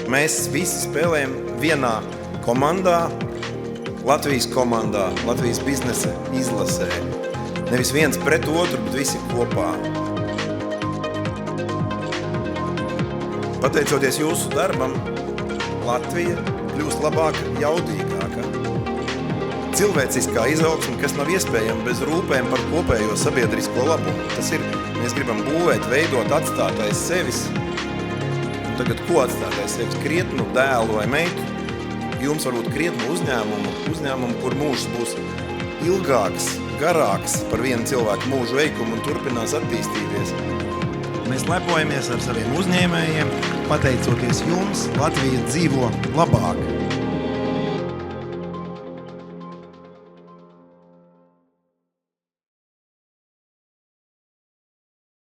Mēs visi spēlējam vienā komandā, Latvijas biznesa izlasē. Nevis viens pret otru, bet visi kopā. Pateicoties jūsu darbam, Latvija kļūst labāka, jaudīgāka. Cilvēciskā izaugsme, kas nav iespējama bez rūpēm par kopējo sabiedrisko labumu. Tas ir, mēs gribam būvēt, veidot atstātais sevis. Un tagad ko atstātais sevis? Krietnu dēlu vai meitu? Jums varbūt krietnu uzņēmumu, kur mūžs būs ilgāks, garāks par vienu cilvēku mūžu veikumu un turpinās attīstīties. Mēs lepojamies ar saviem uzņēmējiem, pateicoties jums, Latvija dzīvo labāk.